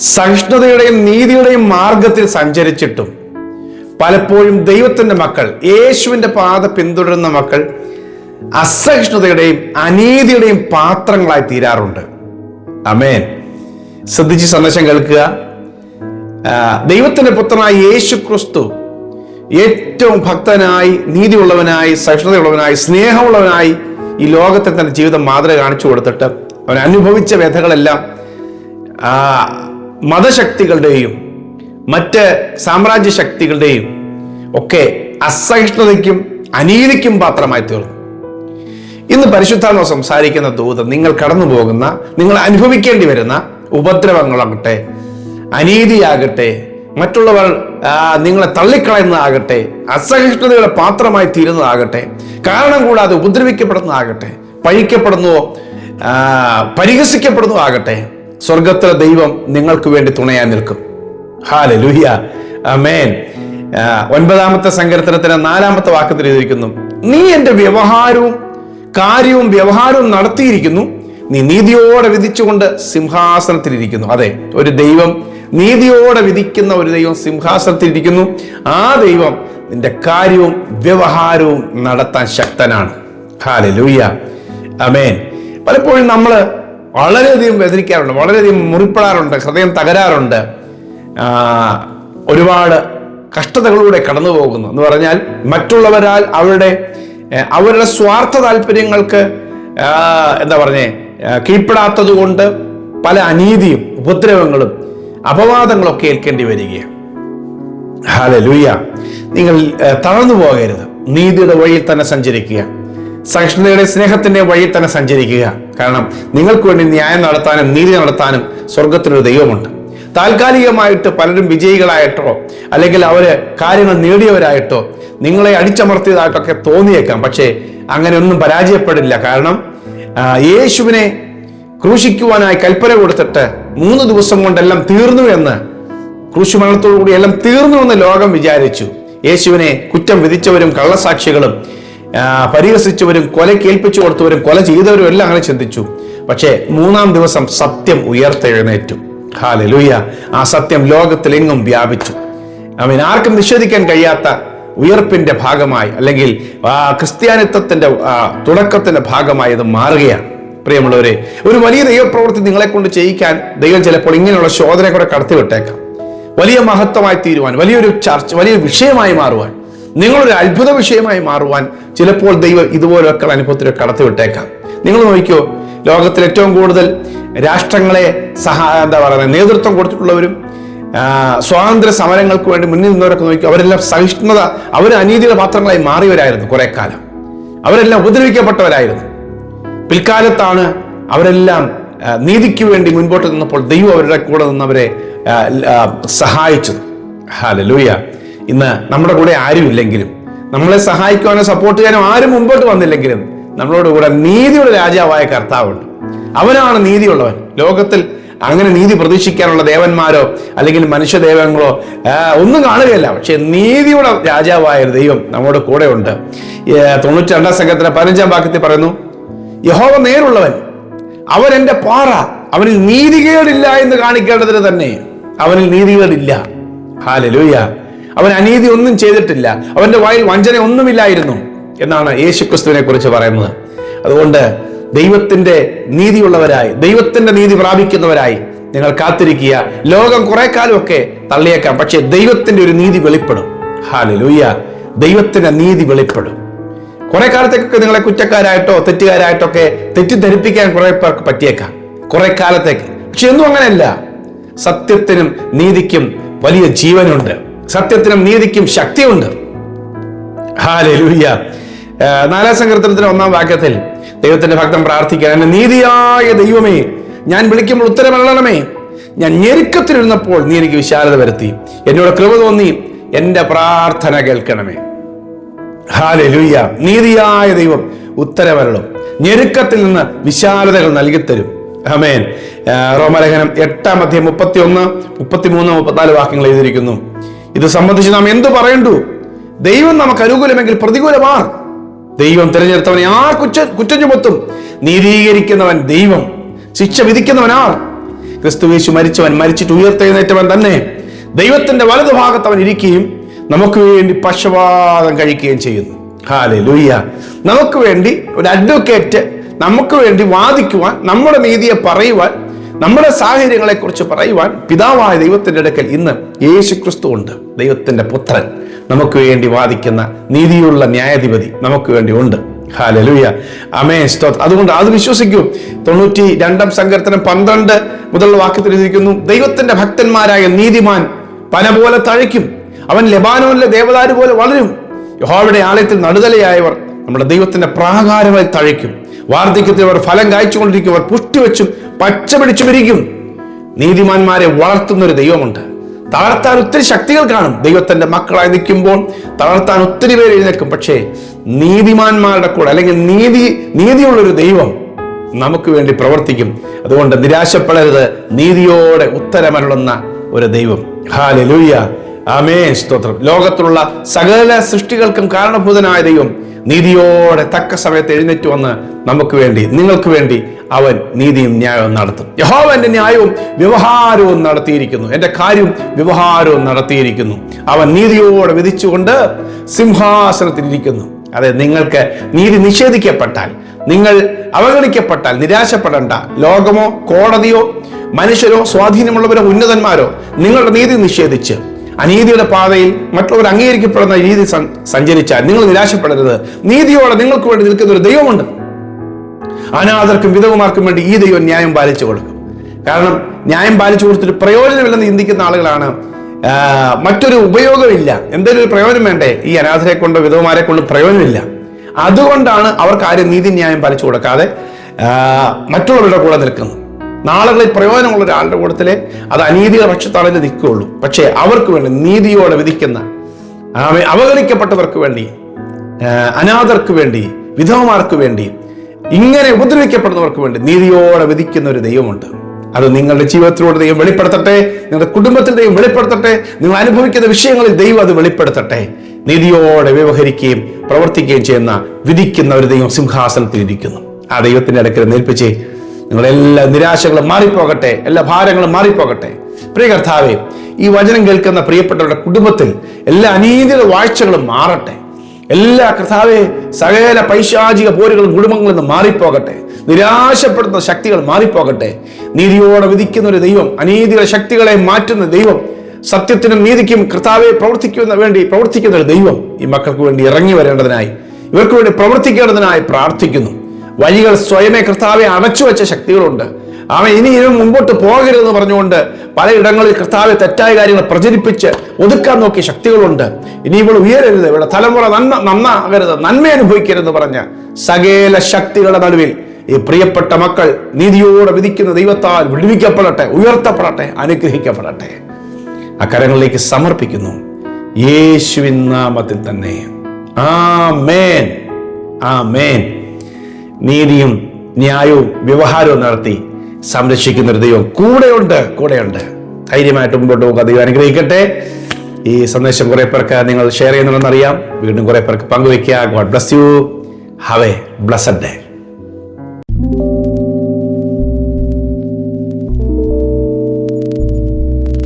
സഹിഷ്ണുതയുടെയും നീതിയുടെയും മാർഗത്തിൽ സഞ്ചരിച്ചിട്ടും പലപ്പോഴും ദൈവത്തിന്റെ മക്കൾ, യേശുവിന്റെ പാത പിന്തുടരുന്ന മക്കൾ അസഹിഷ്ണുതയുടെയും അനീതിയുടെയും പാത്രങ്ങളായി തീരാറുണ്ട്. ആമേൻ. ശ്രദ്ധിച്ച് സന്ദേശം കേൾക്കുക. ദൈവത്തിന്റെ പുത്രനായ യേശു ക്രിസ്തു ഏറ്റവും ഭക്തനായി, നീതിയുള്ളവനായി, സഹിഷ്ണുതയുള്ളവനായി, സ്നേഹമുള്ളവനായി ഈ ലോകത്തെ തന്റെ ജീവിതം മാതൃക കാണിച്ചു കൊടുത്തിട്ട് അവൻ അനുഭവിച്ച വ്യഥകളെല്ലാം മതശക്തികളുടെയും മറ്റ് സാമ്രാജ്യ ശക്തികളുടെയും ഒക്കെ അസഹിഷ്ണുതയ്ക്കും അനീതിക്കും പാത്രമായി തീർന്നു. ഇന്ന് പരിശുദ്ധാത്മാവ് സംസാരിക്കുന്ന ദൂത് നിങ്ങൾ കടന്നു പോകുന്ന, നിങ്ങൾ അനുഭവിക്കേണ്ടി വരുന്ന ഉപദ്രവങ്ങളാകട്ടെ, അനീതിയാകട്ടെ, മറ്റുള്ളവർ നിങ്ങളെ തള്ളിക്കളയുന്നതാകട്ടെ, അസഹിഷ്ണുതയുടെ പാത്രമായി തീരുന്നതാകട്ടെ, കാരണം കൂടാതെ ഉപദ്രവിക്കപ്പെടുന്നതാകട്ടെ, പഴിക്കപ്പെടുന്നതോ പരിഹസിക്കപ്പെടുന്നതോ ആകട്ടെ, സ്വർഗത്തിലെ ദൈവം നിങ്ങൾക്ക് വേണ്ടി തുണയാൻ നിൽക്കും. ഹല്ലേലൂയ, ആമേൻ. 9-ാമത്തെ സങ്കീർത്തനത്തിന് 4-ാമത്തെ വാക്യത്തിൽ എഴുതിയിരിക്കുന്നു, നീ എൻ്റെ വ്യവഹാരവും നടത്തിയിരിക്കുന്നു, നീ നീതിയോടെ വിധിച്ചുകൊണ്ട് സിംഹാസനത്തിലിരിക്കുന്നു. അതെ, ഒരു ദൈവം നീതിയോടെ വിധിക്കുന്ന ഒരു ദൈവം സിംഹാസനത്തിലിരിക്കുന്നു. ആ ദൈവം നിന്റെ കാര്യവും വ്യവഹാരവും നടത്താൻ ശക്തനാണ്. ഹല്ലേലൂയ, ആമേൻ. പലപ്പോഴും നമ്മൾ വളരെയധികം വേദനിക്കാറുണ്ട്, വളരെയധികം മുറിപ്പെടാറുണ്ട്, ഹൃദയം തകരാറുണ്ട്, ഒരുപാട് കഷ്ടതകളിലൂടെ കടന്നു പോകുന്നു. എന്ന് പറഞ്ഞാൽ മറ്റുള്ളവരാൽ അവരുടെ സ്വാർത്ഥ താല്പര്യങ്ങൾക്ക് കീഴ്പ്പെടാത്തത് കൊണ്ട് പല അനീതിയും ഉപദ്രവങ്ങളും അപവാദങ്ങളും ഒക്കെ ഏൽക്കേണ്ടി വരികയാണ്. ഹല്ലേലൂയ. നിങ്ങൾ തളർന്നു പോകരുത്. നീതിയുടെ വഴിയിൽ തന്നെ സഞ്ചരിക്കുക. സഹിഷ്ണുതയുടെ സ്നേഹത്തിന്റെ വഴിയിൽ തന്നെ സഞ്ചരിക്കുക. കാരണം നിങ്ങൾക്ക് വേണ്ടി ന്യായം നടത്താനും നീതി നടത്താനും സ്വർഗത്തിനൊരു ദൈവമുണ്ട്. താൽക്കാലികമായിട്ട് പലരും വിജയികളായിട്ടോ അല്ലെങ്കിൽ അവര് കാര്യങ്ങൾ നേടിയവരായിട്ടോ നിങ്ങളെ അടിച്ചമർത്തിയതായിട്ടൊക്കെ തോന്നിയേക്കാം. പക്ഷേ അങ്ങനെയൊന്നും പരാജയപ്പെടില്ല. കാരണം യേശുവിനെ ക്രൂശിക്കുവാനായി കൽപ്പന കൊടുത്തിട്ട് 3 ദിവസം കൊണ്ടെല്ലാം തീർന്നു എന്ന്, ക്രൂശുമരണത്തോടുകൂടി എല്ലാം തീർന്നു എന്ന് ലോകം വിചാരിച്ചു. യേശുവിനെ കുറ്റം വിധിച്ചവരും കള്ളസാക്ഷികളും പരിഹസിച്ചവരും കൊലക്കേൽപ്പിച്ചു കൊടുത്തവരും കൊല ചെയ്തവരും എല്ലാം അങ്ങനെ ചിന്തിച്ചു. പക്ഷേ 3-ാം ദിവസം സത്യം ഉയർത്തെഴുന്നേറ്റു. ഹല്ലേലൂയ. ആ സത്യം ലോകത്തിലെങ്ങും വ്യാപിച്ചു. ആർക്കും നിഷേധിക്കാൻ കഴിയാത്ത ഉയർപ്പിന്റെ ഭാഗമായി, അല്ലെങ്കിൽ ക്രിസ്ത്യാനിത്വത്തിന്റെ തുടക്കത്തിന്റെ ഭാഗമായി ഇത് മാറുകയാണ്. പ്രിയമുള്ളവരെ, ഒരു വലിയ ദൈവപ്രവൃത്തി നിങ്ങളെ കൊണ്ട് ചെയ്യിക്കാൻ ദൈവം ചിലപ്പോൾ ഇങ്ങനെയുള്ള ശോധന കൂടെ കടത്തിവിട്ടേക്കാം. വലിയ മഹത്വമായി തീരുവാൻ, വലിയൊരു ചർച്ച, വലിയൊരു വിഷയമായി മാറുവാൻ, നിങ്ങളൊരു അത്ഭുത വിഷയമായി മാറുവാൻ ചിലപ്പോൾ ദൈവം ഇതുപോലൊക്കെ അനുഭവത്തിൽ കടത്തിവിട്ടേക്കാം. നിങ്ങൾ നോക്കിക്കോ, ലോകത്തിൽ ഏറ്റവും കൂടുതൽ രാഷ്ട്രങ്ങളെ നേതൃത്വം കൊടുത്തിട്ടുള്ളവരും സ്വാതന്ത്ര്യ സമരങ്ങൾക്ക് വേണ്ടി മുന്നിൽ നിന്നവരൊക്കെ നോക്കി, അവരെല്ലാം സഹിഷ്ണുത, അവർ അനീതിയുടെ പാത്രങ്ങളായി മാറിയവരായിരുന്നു. കുറെ കാലം അവരെല്ലാം ഉപദ്രവിക്കപ്പെട്ടവരായിരുന്നു. പിൽക്കാലത്താണ് അവരെല്ലാം നീതിക്ക് വേണ്ടി മുൻപോട്ട് നിന്നപ്പോൾ ദൈവം അവരുടെ കൂടെ നിന്നവരെ സഹായിച്ചത്. ഹല്ലേലൂയ. ഇന്ന് നമ്മുടെ കൂടെ ആരുമില്ലെങ്കിലും, നമ്മളെ സഹായിക്കുവാനോ സപ്പോർട്ട് ചെയ്യാനോ ആരും മുമ്പോട്ട് വന്നില്ലെങ്കിലും, നമ്മളോട് കൂടെ നീതിയുടെ രാജാവായ കർത്താവുണ്ട്. അവനാണ് നീതിയുള്ളവൻ. ലോകത്തിൽ അങ്ങനെ നീതി പ്രതീക്ഷിക്കാനുള്ള ദേവന്മാരോ അല്ലെങ്കിൽ മനുഷ്യദേവങ്ങളോ ഒന്നും കാണുകയല്ല. പക്ഷെ നീതിയുടെ രാജാവായ ഒരു ദൈവം നമ്മുടെ കൂടെ ഉണ്ട്. 92-ാം സങ്കീർത്തനം 15-ാം വാക്യത്തിൽ പറയുന്നു, യഹോവ നേരുള്ളവൻ, അവൻ എൻ്റെ പാറ, അവനിൽ നീതികേടില്ല എന്ന് കാണിക്കേണ്ടതിന് തന്നെ അവനിൽ നീതികേടില്ല. ഹല്ലേലൂയ. അവൻ അനീതി ഒന്നും ചെയ്തിട്ടില്ല, അവന്റെ വായിൽ വഞ്ചന ഒന്നുമില്ലായിരുന്നു എന്നാണ് യേശുക്രിസ്തുവിനെ കുറിച്ച് പറയുന്നത്. അതുകൊണ്ട് ദൈവത്തിന്റെ നീതിയുള്ളവരായി, ദൈവത്തിന്റെ നീതി പ്രാപിക്കുന്നവരായി നിങ്ങൾ കാത്തിരിക്കുക. ലോകം കുറെ കാലമൊക്കെ തള്ളിയേക്കാം, പക്ഷെ ദൈവത്തിന്റെ ഒരു നീതി വെളിപ്പെടും. ഹല്ലേലൂയ. ദൈവത്തിന്റെ നീതി വെളിപ്പെടും. കുറെ കാലത്തേക്കൊക്കെ നിങ്ങളെ കുറ്റക്കാരായിട്ടോ തെറ്റുകാരായിട്ടോ ഒക്കെ തെറ്റിദ്ധരിപ്പിക്കാൻ കുറെ പേർക്ക് പറ്റിയേക്കാം, കുറെ കാലത്തേക്ക്. പക്ഷെ ഒന്നും അങ്ങനെയല്ല. സത്യത്തിനും നീതിക്കും വലിയ ജീവനുണ്ട്, സത്യത്തിനും നീതിക്കും ശക്തിയുണ്ട്. ഹല്ലേലൂയ. 4-ാം സങ്കീർത്തനത്തിന്റെ 1-ാം വാക്യത്തിൽ ദൈവത്തിന്റെ ഭക്തൻ പ്രാർത്ഥിക്കാൻ, നീതിയായ ദൈവമേ, ഞാൻ വിളിക്കുമ്പോൾ ഉത്തരമരണമേ, ഞാൻ ഞെരുക്കത്തിലിരുന്നപ്പോൾ നീ എനിക്ക് വിശാലത വരുത്തി, എന്നോട് കൃപ തോന്നി എന്റെ പ്രാർത്ഥന കേൾക്കണമേ. ഹല്ലേലൂയ. നീതിയായ ദൈവം ഉത്തരവരുളും, ഞെരുക്കത്തിൽ നിന്ന് വിശാലതകൾ നൽകിത്തരും. ആമേൻ. റോമലേഖനം 8-ാം അധ്യായം 31, 33, 34 വാക്യങ്ങൾ എഴുതിയിരിക്കുന്നു. ഇത് സംബന്ധിച്ച് നാം എന്തു പറയണ്ടു? ദൈവം നമുക്ക് അനുകൂലമെങ്കിൽ പ്രതികൂലമാണ്. ദൈവം തിരഞ്ഞെടുത്തവനെ കുറ്റം ചുമത്തും. നീതീകരിക്കുന്നവൻ ദൈവം, ശിക്ഷ വിധിക്കുന്നവനാർ. ക്രിസ്തുയേശു മരിച്ചവൻ, മരിച്ചിട്ട് ഉയർത്തെഴുന്നേറ്റവൻ തന്നെ ദൈവത്തിന്റെ വലതുഭാഗത്ത് അവൻ ഇരിക്കുകയും നമുക്ക് വേണ്ടി പക്ഷപാതം കഴിക്കുകയും ചെയ്യുന്നു. ഹല്ലേലൂയ. നമുക്ക് വേണ്ടി ഒരു അഡ്വക്കേറ്റ്, നമുക്ക് വേണ്ടി വാദിക്കുവാൻ, നമ്മുടെ നീതിയെ പറയുവാൻ, നമ്മുടെ സാഹചര്യങ്ങളെ കുറിച്ച് പറയുവാൻ പിതാവായ ദൈവത്തിന്റെ അടുക്കൽ ഇന്ന് യേശു ക്രിസ്തു ഉണ്ട്. ദൈവത്തിന്റെ പുത്രൻ നമുക്ക് വേണ്ടി വാദിക്കുന്ന നീതിയുള്ള ന്യായാധിപതി നമുക്ക് വേണ്ടി ഉണ്ട്. ഹല്ലേലൂയ. ആമേൻ. സ്തോത്രം. അതുകൊണ്ട് അത് വിശ്വസിക്കൂ. 92 സങ്കീർത്തനം 12 മുതലുള്ള വാക്യത്തിൽ ഇരിക്കുന്നു, ദൈവത്തിന്റെ ഭക്തന്മാരായ നീതിമാൻ പന പോലെ തഴയ്ക്കും, അവൻ ലെബാനോനിലെ ദേവദാരു പോലെ വളരും. യഹോവയുടെ ആലയത്തിൽ നടുതലയായവർ നമ്മുടെ ദൈവത്തിന്റെ പ്രാകാരമായി തഴയ്ക്കും. വാർദ്ധക്യത്തിൽ അവർ ഫലം കായ്ച്ചുകൊണ്ടിരിക്കും, അവർ പുഷ്ടിവെച്ചും പച്ച പിടിച്ചും ഇരിക്കും. നീതിമാന്മാരെ വളർത്തുന്ന ഒരു ദൈവമുണ്ട്. തളർത്താൻ ഒത്തിരി ശക്തികൾ കാണും. ദൈവത്തിന്റെ മക്കളായി നിൽക്കുമ്പോൾ തളർത്താൻ ഒത്തിരി പേര് എഴുന്നേൽക്കും. പക്ഷേ നീതിമാന്മാരുടെ കൂടെ, അല്ലെങ്കിൽ നീതിയുള്ളൊരു ദൈവം നമുക്ക് വേണ്ടി പ്രവർത്തിക്കും. അതുകൊണ്ട് നിരാശപ്പെടരുത്. നീതിയോടെ ഉത്തരമരുളുന്ന ഒരു ദൈവം. ഹല്ലേലൂയ. ആമേൻ. സ്തോത്രം. ലോകത്തിലുള്ള സകല സൃഷ്ടികൾക്കും കാരണഭൂതനായ ദൈവം നീതിയോടെ തക്ക സമയത്ത് എഴുന്നേറ്റ് വന്ന് നമുക്ക് വേണ്ടി, നിങ്ങൾക്ക് വേണ്ടി അവൻ നീതിയും ന്യായവും നടത്തും. യഹോവ എന്റെ ന്യായവും വ്യവഹാരവും നടത്തിയിരിക്കുന്നു, എന്റെ കാര്യവും വ്യവഹാരവും നടത്തിയിരിക്കുന്നു. അവൻ നീതിയോടെ വിധിച്ചുകൊണ്ട് സിംഹാസനത്തിലിരിക്കുന്നു. അതെ, നിങ്ങൾക്ക് നീതി നിഷേധിക്കപ്പെട്ടാൽ, നിങ്ങൾ അവഗണിക്കപ്പെട്ടാൽ നിരാശപ്പെടേണ്ട. ലോകമോ കോടതിയോ മനുഷ്യരോ സ്വാധീനമുള്ളവരോ ഉന്നതന്മാരോ നിങ്ങളുടെ നീതി നിഷേധിച്ച് അനീതിയുടെ പാതയിൽ മറ്റുള്ളവർ അംഗീകരിക്കപ്പെടുന്ന രീതി സഞ്ചരിച്ചാൽ നിങ്ങൾ നിരാശപ്പെടരുത്. നീതിയോടെ നിങ്ങൾക്ക് വേണ്ടി നിൽക്കുന്ന ഒരു ദൈവമുണ്ട്. അനാഥർക്കും വിധവമാർക്കും വേണ്ടി ഈ ദൈവം ന്യായം പാലിച്ചു കൊടുക്കും. കാരണം ന്യായം പാലിച്ചു കൊടുത്തിട്ട് പ്രയോജനമില്ലെന്ന് ചിന്തിക്കുന്ന ആളുകളാണ്. മറ്റൊരു ഉപയോഗമില്ല, എന്തെങ്കിലും ഒരു പ്രയോജനം വേണ്ടേ? ഈ അനാഥരെ കൊണ്ടോ വിധവമാരെ കൊണ്ടോ പ്രയോജനമില്ല. അതുകൊണ്ടാണ് അവർക്ക് ആരും നീതി ന്യായം പാലിച്ചു കൊടുക്കാതെ മറ്റുള്ളവരുടെ കൂടെ നിൽക്കുന്നത്. നാളുകളിൽ പ്രയോജനമുള്ള ഒരാളുടെ കൂട്ടത്തിലെ അത് അനീതിയുടെ പക്ഷത്താണെന്ന് നിൽക്കുകയുള്ളൂ. പക്ഷേ അവർക്ക് വേണ്ടി നീതിയോടെ വിധിക്കുന്ന, അവഗണിക്കപ്പെട്ടവർക്ക് വേണ്ടി, അനാഥർക്ക് വേണ്ടി, വിധവമാർക്ക് വേണ്ടി, ഇങ്ങനെ ഉപദ്രവിക്കപ്പെടുന്നവർക്ക് വേണ്ടി നീതിയോടെ വിധിക്കുന്ന ഒരു ദൈവമുണ്ട്. അത് നിങ്ങളുടെ ജീവിതത്തിലൂടെ ദൈവം വെളിപ്പെടുത്തട്ടെ, നിങ്ങളുടെ കുടുംബത്തിൽ ദൈവം വെളിപ്പെടുത്തട്ടെ, നിങ്ങൾ അനുഭവിക്കുന്ന വിഷയങ്ങളിൽ ദൈവം അത് വെളിപ്പെടുത്തട്ടെ. നീതിയോടെ വ്യവഹരിക്കുകയും പ്രവർത്തിക്കുകയും ചെയ്യുന്ന, വിധിക്കുന്ന ഒരു ദൈവം സിംഹാസനത്തിൽ ഇരിക്കുന്നു. ആ ദൈവത്തിന്റെ അടുക്കൽ നേൽപ്പിച്ച് നിങ്ങളെല്ലാ നിരാശകളും മാറിപ്പോകട്ടെ, എല്ലാ ഭാരങ്ങളും മാറിപ്പോകട്ടെ. പ്രിയ കർത്താവേ, ഈ വചനം കേൾക്കുന്ന പ്രിയപ്പെട്ടവരുടെ കുടുംബത്തിൽ എല്ലാ അനീതിയുടെ വാഴ്ചകളും മാറട്ടെ. എല്ലാ കർത്താവേ സകല പൈശാചിക പോരുകളും കുടുംബങ്ങളിൽ നിന്ന് മാറിപ്പോകട്ടെ. നിരാശപ്പെടുന്ന ശക്തികൾ മാറിപ്പോകട്ടെ. നീതിയോടെ വിധിക്കുന്ന ഒരു ദൈവം, അനീതിയുടെ ശക്തികളെ മാറ്റുന്ന ദൈവം, സത്യത്തിനും നീതിക്കും കർത്താവെ പ്രവർത്തിക്കുന്ന ഒരു ദൈവം ഈ മക്കൾക്ക് വേണ്ടി ഇറങ്ങി വരേണ്ടതിനായി, ഇവർക്ക് വേണ്ടി പ്രവർത്തിക്കേണ്ടതിനായി പ്രാർത്ഥിക്കുന്നു. വഴികൾ സ്വയമേ കർത്താവെ അടച്ചു വെച്ച ശക്തികളുണ്ട്. ഇനിയും മുമ്പോട്ട് പോകരുതെന്ന് പറഞ്ഞുകൊണ്ട് പലയിടങ്ങളിൽ കർത്താവെ തെറ്റായ കാര്യങ്ങൾ പ്രചരിപ്പിച്ച് ഒതുക്കാൻ നോക്കിയ ശക്തികളുണ്ട്. ഇനി ഇവിടെ ഉയരരുത്, ഇവിടെ തലമുറ നന്നാകരുത്, നന്മ അനുഭവിക്കരുതെന്ന് പറഞ്ഞ സകല ശക്തികളുടെ നടുവിൽ ഈ പ്രിയപ്പെട്ട മക്കൾ നീതിയോടെ വിധിക്കുന്ന ദൈവത്താൽ വിടുവിക്കപ്പെടട്ടെ, ഉയർത്തപ്പെടട്ടെ, അനുഗ്രഹിക്കപ്പെടട്ടെ. അക്കരങ്ങളിലേക്ക് സമർപ്പിക്കുന്നു യേശുവിൻ നാമത്തിൽ തന്നെ. ആമേൻ, ആമേൻ. നീതിയും ന്യായവും വ്യവഹാരവും നടത്തി സംരക്ഷിക്കുന്ന ഒരു ദൈവം കൂടെയുണ്ട്. ധൈര്യമായിട്ട് മുമ്പോട്ട് പോകുക. ദൈവം അനുഗ്രഹിക്കട്ടെ. ഈ സന്ദേശം കുറെ പേർക്ക് നിങ്ങൾ ഷെയർ ചെയ്യുന്നുണ്ടെന്നറിയാം. വീണ്ടും കുറെ പേർക്ക് പങ്കുവയ്ക്കുക. God bless you. Have a blessed day.